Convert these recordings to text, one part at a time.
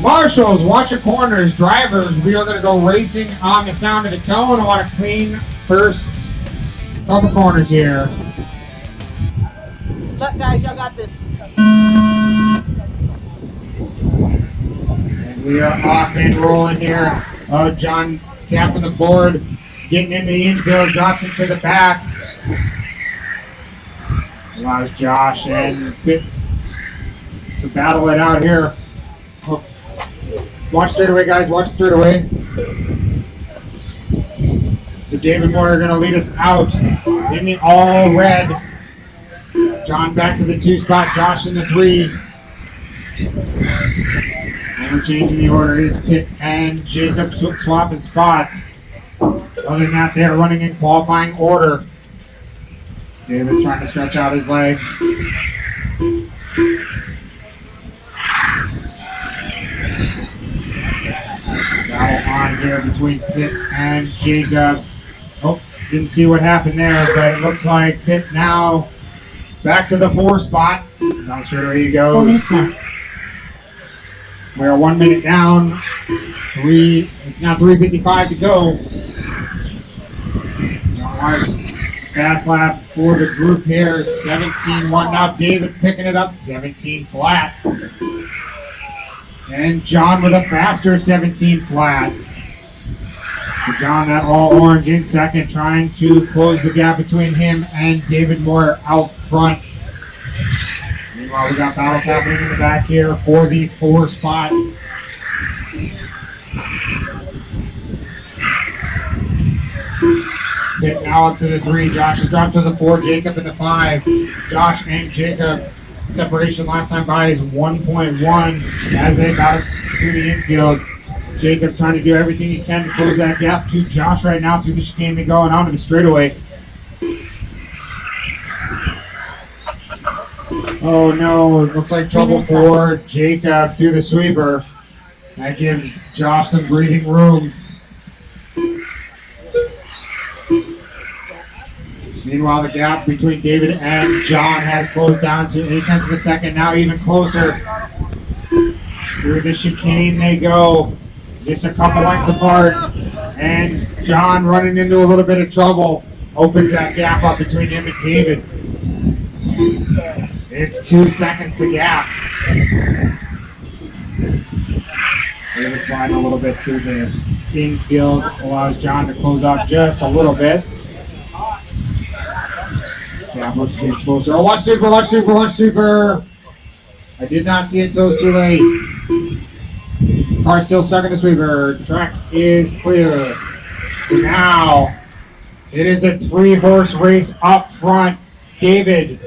Marshals, watch your corners. Drivers, we are going to go racing on the sound of the tone. I want to clean first couple corners here. Good luck, guys. Y'all got this. And we are off and rolling here. John tapping the board, getting into the infield, drops it to the back. Allows Josh and Pitt to battle it out here. Watch straight away, guys. Watch straight away. So David Moore are going to lead us out in the all red. John back to the 2 spot. Josh in the 3. And we're changing the order. Is Pitt and Jacob swapping spots. Other than that, they're running in qualifying order. David trying to stretch out his legs. Battle on here between Pitt and Jacob. Oh, didn't see what happened there, but it looks like Pitt now back to the 4 spot. Down straight away he goes. We're 1 minute down. It's now 3:55 to go. Fast lap for the group here. 17-1 now. David picking it up. 17 flat. And John with a faster 17 flat. So John, that all orange in second, trying to close the gap between him and David Moore out front. Meanwhile, we got battles happening in the back here for the 4 spot. Pitt now up to the 3. Josh has dropped to the 4. Jacob in the 5. Josh and Jacob. Separation last time by is 1.1 as they battle through the infield. Jacob's trying to do everything he can to close that gap to Josh right now through the chicane. They go and onto the straightaway. Oh no, it looks like trouble for Jacob through the sweeper. That gives Josh some breathing room. Meanwhile, the gap between David and John has closed down to 0.8 of a second. Now even closer. Through the chicane they go. Just a couple lengths apart. And John running into a little bit of trouble. Opens that gap up between him and David. It's 2 seconds the gap. David sliding a little bit through the infield. Allows John to close out just a little bit. Yeah, looks to be closer. Oh, watch sweeper, watch sweeper, watch sweeper. I did not see it until it's too late. Car still stuck in the sweeper. Track is clear. So now, it is a 3-horse race up front. David,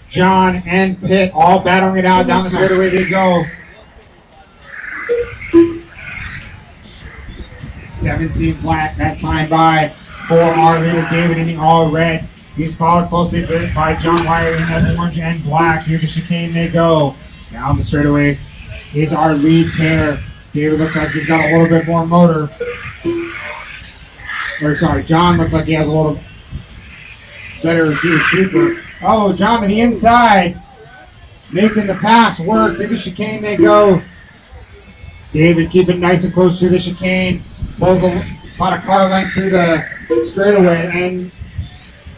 John, and Pitt all battling it out down the straightaway they go. 17 flat that time by for our leader David in the all red. He's followed closely by John Wire in that orange and black. Here the chicane they go. Down the straightaway is our lead pair. David looks like he's got a little bit more motor. Or sorry, John looks like he has a little better sweeper. Oh, John to the inside. Making the pass work. Through the chicane they go. David keeping nice and close to the chicane. Pulls about a car length through the straightaway and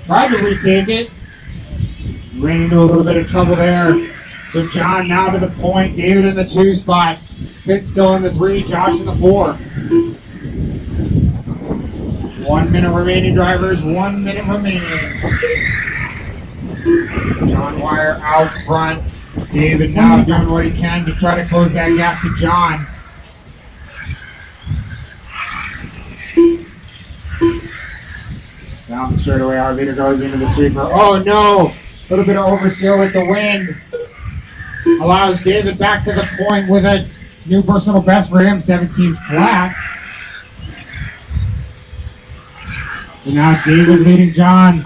tried to retake it. Ran into a little bit of trouble there. So John now to the point. David in the 2 spot. Pitt still in the 3. Josh in the 4. 1 minute remaining, drivers. 1 minute remaining. John Wire out front. David now doing what he can to try to close that gap to John. Down the straightaway, our leader goes into the sweeper. Oh no! A little bit of oversteer with the wind. Allows David back to the point with a new personal best for him, 17 flat. So now David leading John.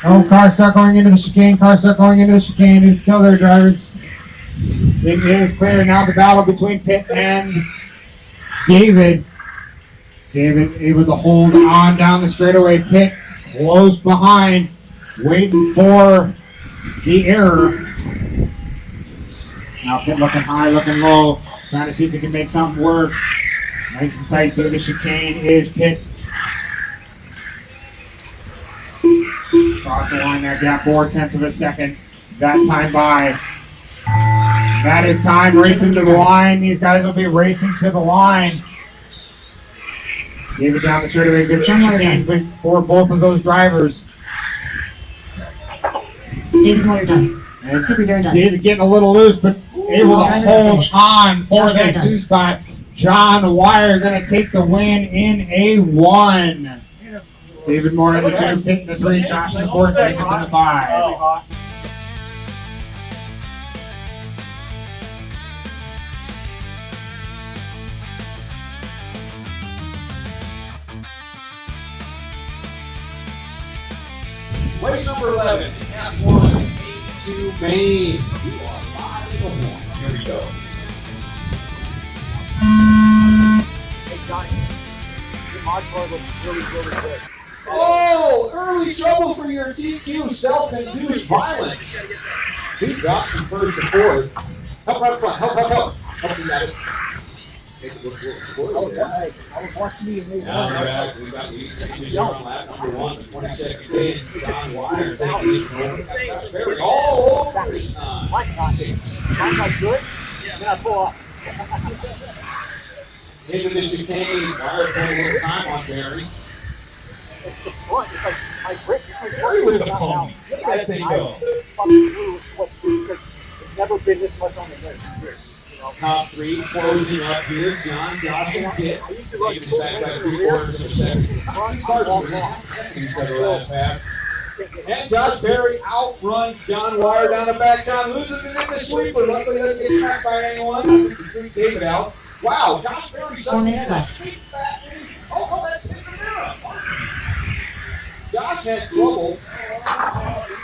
Oh, car start going into the chicane, car start going into the chicane. It's still there, drivers. It is clear. Now the battle between Pitt and David. David able to hold on down the straightaway. Pitt close behind, waiting for the error. Now Pitt looking high, looking low. Trying to see if he can make something work. Nice and tight through the chicane is Pitt. Cross the line that gap, 4/10 of a second. That time by. That is time racing to the line. These guys will be racing to the line. David down the straightaway. Good chicane for both of those drivers. David Moyer done. Could be very done. David getting a little loose, but able to hold on for that 2 spot. John Wire going to take the win in a 1. David Moore in the 2, Pitt in the 3, Josh in the 4, Jacob in the 5. Race number 11, F1, 8-2 Maine. You are live in the horn. Here we go. Hey, Johnny, your mod card looks really good. Oh, early trouble for your TQ, self-induced violence. He dropped from first to fourth. Help right front, help. Help you at it. Take a look forward there. Hey, I was watching you and they Now they're back. We got lead on lap number 1, 20 seconds in. John Wire taking his move. Very all over his time. Mine's not good. Then I pull up. Into the chicane. Wire's having a little time on Barry. It's the front. It's like my grip. Barry with the ponies. Look at that thing go. Fucking blue because it's never been this much on the race. You know? Top 3 closing up here. John, Josh, and Pitt. David is back by 3/4 of a second. Carson seconds for the last half. And Josh Berry outruns John Wire down the back. John loses it in the sweeper. Luckily, doesn't get smacked by anyone. I think he threw David out. Wow, Josh Berry. 4 minutes left. Oh, that's in the mirror. Josh had trouble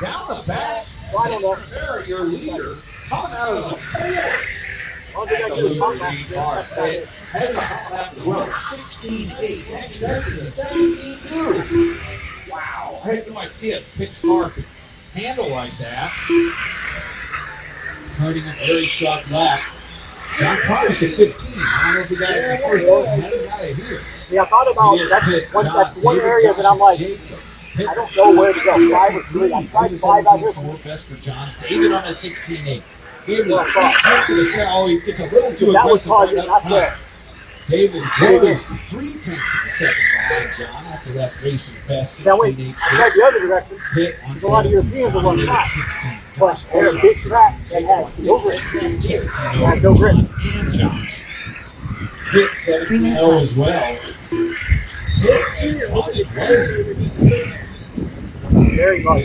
down the back. I don't know. Berry, your leader, coming out of the fourth. All they gotta do is pop back. Has a hot lap as well. 16-8. Next best is a 17-2. Wow. I had no idea Pitt's car could handle like that. Hurting a very short lap. John Carter's at 15. I don't know if we got it in the first one. I haven't got it here. Yeah, I thought about that's one area that I'm like, I don't know where to go. 5 or 3. I tried 5 out here. Best for John. David on a 16-8. David is to the cell. He gets a little too That was aggressive hard, right not up there. front. David was 3/10 of a second behind John after that racing best. Now wait, I tried the other direction. Pitt on There's a lot of 17, Europeans that John run David fast. 16. But they're a big track that has no grip. Has no grip. And John. Pitt 17-0 as well. Pitt has spotted well. Very much.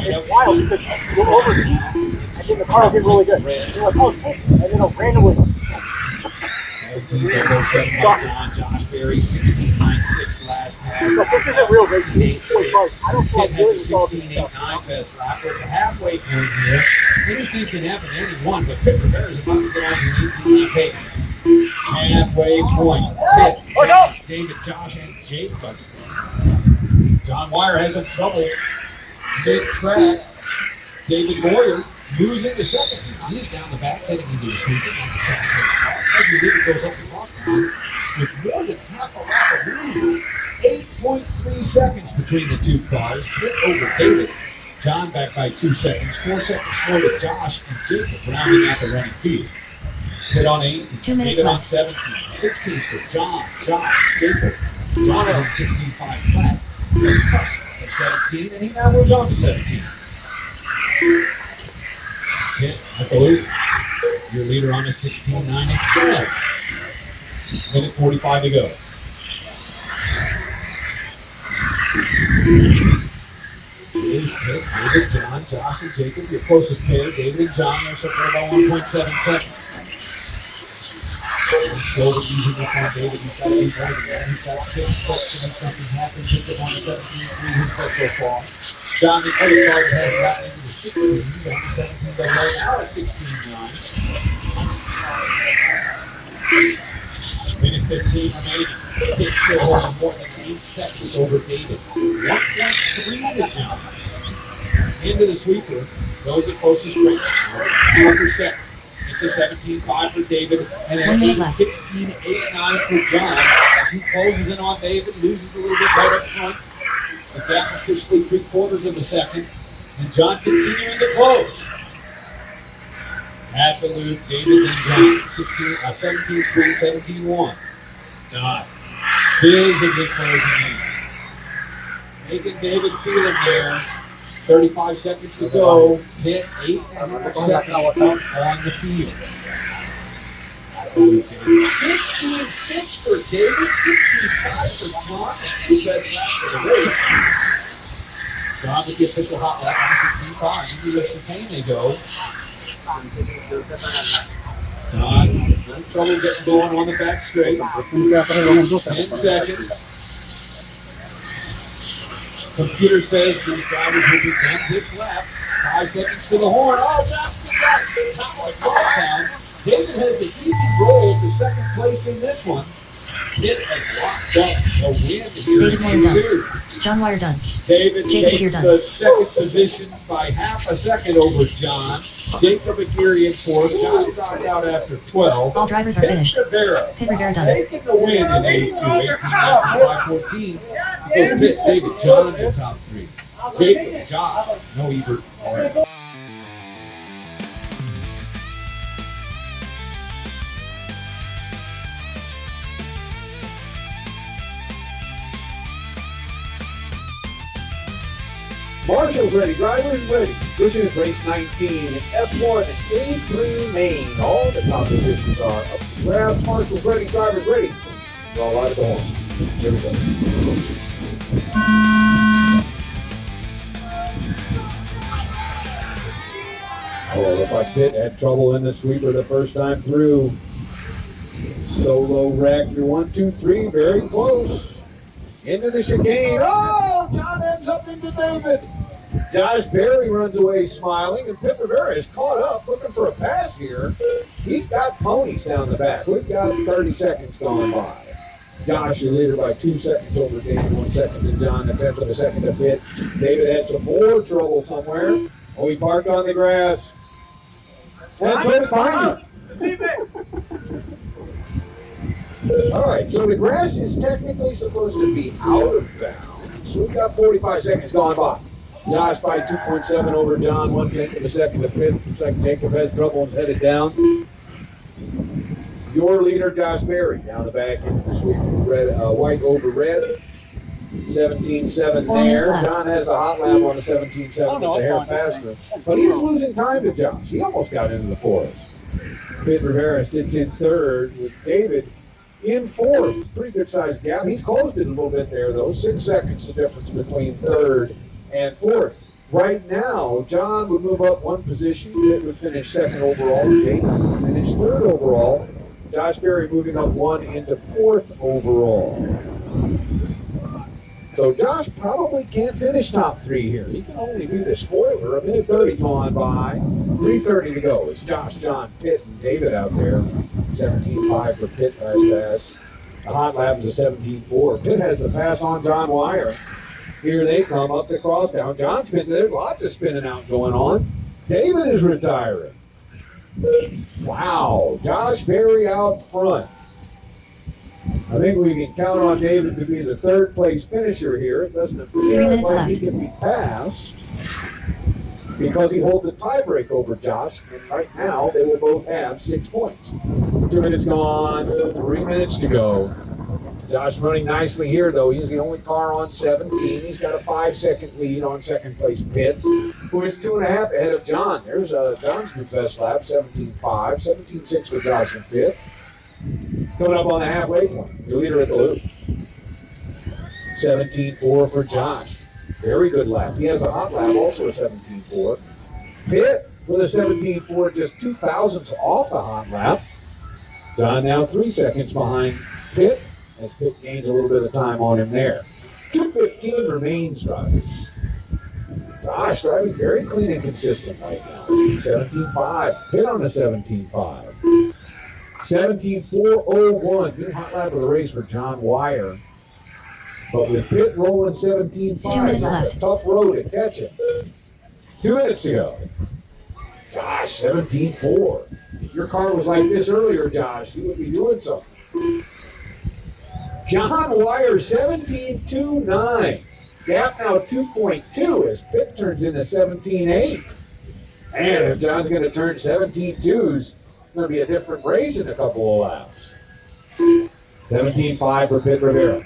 It's wild because you're overheat, and then the car will get really good. And you're like, oh shit, and then it'll randomly. Josh Berry, 16.96 last pass. But this isn't real racing. I don't feel Pitt like has doing a this all this stuff. 16.89 best lap. We're at the halfway point here. Anything can happen to anyone, but Pitt Rivera is about to get on your knees and take halfway point. Pitt, David, Josh, and Jacob. John Wire has some trouble mid-track. David Moyer losing the second. He's down the back, heading into the sweeping on the second car. As he goes up the cross line with more than half a lap of lead. 8.3 seconds between the two cars. Pitt over David. John back by 2 seconds. 4 seconds more to Josh and Jacob rounding out the running field. Pitt on 18. 2 minutes David on left. 17. 16 for John, Josh, Jacob. John is on 16.5 flat. At 17, and he now moves on to 17. Pitt, I believe, your leader on a 16.9 and 12. Minute 45 to go. Here's Pitt, David, John, Josh, and Jacob. Your closest pair, David and John, are separated by 1.7 seconds. Still using up on David. He's got to be more than that. He's got 6 seconds and something happens. Jacob on 17.3, his best so far. John, the other card has gotten into the 16. He's on 17, but right now a 16.9. Minute 15 remaining. Pitt still holding more than 8 seconds over David. 1.3 to John. Into the sweeper. Goes the closest straight. 4%. It's a 17-5 for David and an 1 minute left. 8-16, 8-9 for John. As he closes in on David, loses a little bit right up front. The gap officially 3/4 of a second. And John continuing to close. At the loop, David and John. 17-3, 17-1. John visibly closing in. Making David feel it there. 35 seconds to go. Pitt 8.5 seconds on the field. 15-6 for David, 16-5 for John. Who says last for the race? John with the official hot lap on 16-5. Into the chicane they go. John, no trouble getting going on the back straight. 10 seconds. Computer says these drivers will be done this lap. 5 seconds to the horn. Oh, Johnston got it. Top of the down. David has the easy roll to second place in this one. Pitt has locked up a win here. David Moyer done. John Wire done. David Jacob takes Aguirre done. the second position by half a second over John. Jacob Aguirre in fourth. John dropped out after 12. All drivers are Pitt finished. Rivera Pit Rivera done. taking the win in 82, 18, 19, 5, 14. Goes Pitt, David, John in top three. Jacob, Josh, no Ebert. All right. Marshall's ready, drivers ready. This is race 19 in F1 A3 Main. All the competitions are up to grabs. Marshall's ready, drivers ready. We're all out of the horn. Here we go. Oh, looked like Pitt had trouble in the sweeper the first time through. Solo wreck through 1, 2, 3, very close. Into the chicane. Oh, John ends up into David. Josh Berry runs away smiling, and Pitt Rivera is caught up looking for a pass here. He's got ponies down the back. We've got 30 seconds gone by. Josh, your leader by 2 seconds over David, 1 second to John, a tenth of a second to Pitt. David had some more trouble somewhere. Oh, he parked on the grass. And so did Binder. All right, so the grass is technically supposed to be out of bounds. So we've got 45 seconds gone by. Josh by 2.7 over John, 1/10 of a second to Pitt. Looks like Jacob has trouble and is headed down. Your leader, Josh Berry, down the back into the sweep. Red, white over red. 17.7 there. John has a hot lap on the 17.7. It's a hair faster. But he was losing time to Josh. He almost got into the forest. Pitt Rivera sits in third with David in fourth. Pretty good sized gap. He's closed it a little bit there, though. 6 seconds the difference between third and fourth. Right now, John would move up 1 position. Pitt would finish second overall. David would finish third overall. Josh Berry moving up 1 into fourth overall. So Josh probably can't finish top 3 here. He can only be the spoiler. 1:30 gone by. 3:30 to go. It's Josh, John, Pitt, and David out there. 17.5 for Pitt last pass. The hot lap is a 17.4. Pitt has the pass on John Wire. Here they come up the crosstown. John spins. There's lots of spinning out going on. David is retiring. Wow. Josh Berry out front. I think we can count on David to be the third place finisher here. It doesn't appear like he can be passed because he holds a tiebreak over Josh. And right now, they will both have 6 points. 2 minutes gone, 3 minutes to go. Josh running nicely here, though. He's the only car on 17. He's got a 5-second lead on second place Pitt, who is 2.5 ahead of John. There's John's new best lap, 17.5, 17.6 for Josh and Pitt. Coming up on the halfway point, the leader at the loop. 17.4 for Josh. Very good lap. He has a hot lap, also a 17.4. Pitt with a 17.4, just 2 thousandths off the hot lap. John now 3 seconds behind Pitt, as Pitt gains a little bit of time on him there. 2:15 remains, drivers. Josh driving very clean and consistent right now. 17.5. Pitt on a 17.5. 17.401. New hot lap of the race for John Wire. But with Pitt rolling 17.5, 2 minutes that's left. a tough road to catch him. 2 minutes to go. Gosh, 17.4. your car was like this earlier, Josh, you would be doing something. John Wire, 17.29. Gap now 2.2 as Pitt turns into 17.8. And if John's going to turn 17.2s, it's going to be a different race in a couple of laps. 17.5 for Pitt Rivera.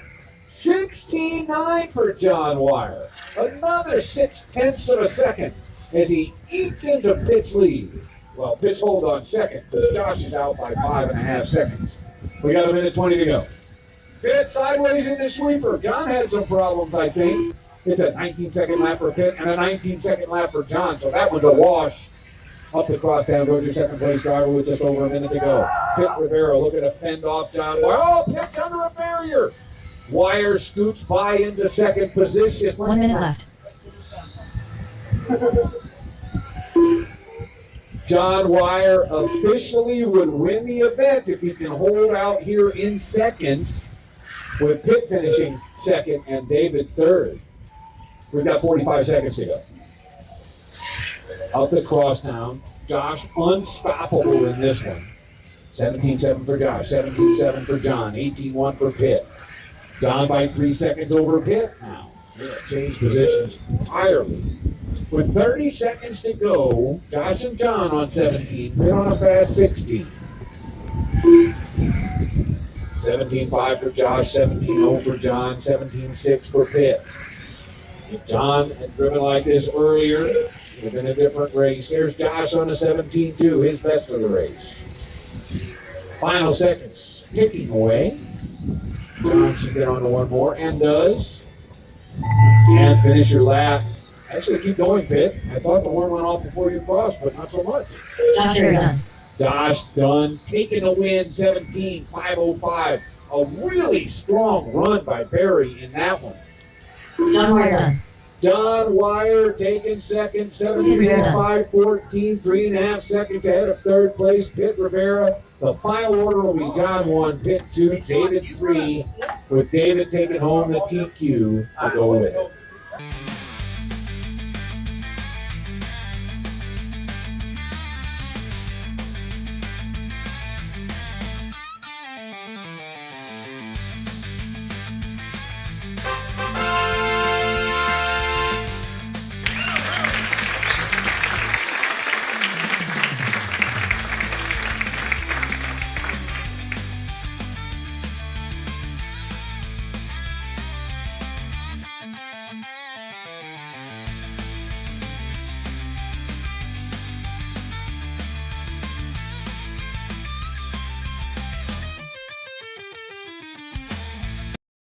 16.9 for John Wire. Another 0.6 of a second as he eats into Pitt's lead. Well, Pitt's hold on second because Josh is out by 5.5 seconds. We got 1:20 to go. Pitt sideways in the sweeper. John had some problems, I think. It's a 19-second lap for Pitt and a 19-second lap for John, so that one's a wash. Up the crosstown goes your second place driver with just over a minute to go. Pitt Rivera looking to fend off John Wire. Oh, Pitt's under a barrier. Wire scoots by into second position. 1 minute left. John Wire officially would win the event if he can hold out here in second, with Pitt finishing second and David third. We've got 45 seconds to go. Up the crosstown, Josh unstoppable in this one. 17.7 for Josh, 17.7 for John, 18.1 for Pitt. John by 3 seconds over Pitt now. Yeah, changed positions entirely. With 30 seconds to go, Josh and John on 17, Pitt on a fast 16. 17.5 for Josh, 17.0 for John, 17.6 for Pitt. If John had driven like this earlier, it would have been a different race. Here's Josh on a 17.2, his best of the race. Final seconds ticking away. John should get on to one more, and does. And finish your lap. Actually, keep going, Pitt. I thought the horn went off before you crossed, but not so much. Josh done. Josh Dunn taking a win, 17.505. A really strong run by Barry in that one. John Wire done. John Wire taking second, 17.514, 3.5 seconds ahead of third place, Pitt Rivera. The final order will be John 1, Pitt 2, David 3, with David taking home the TQ to go with it.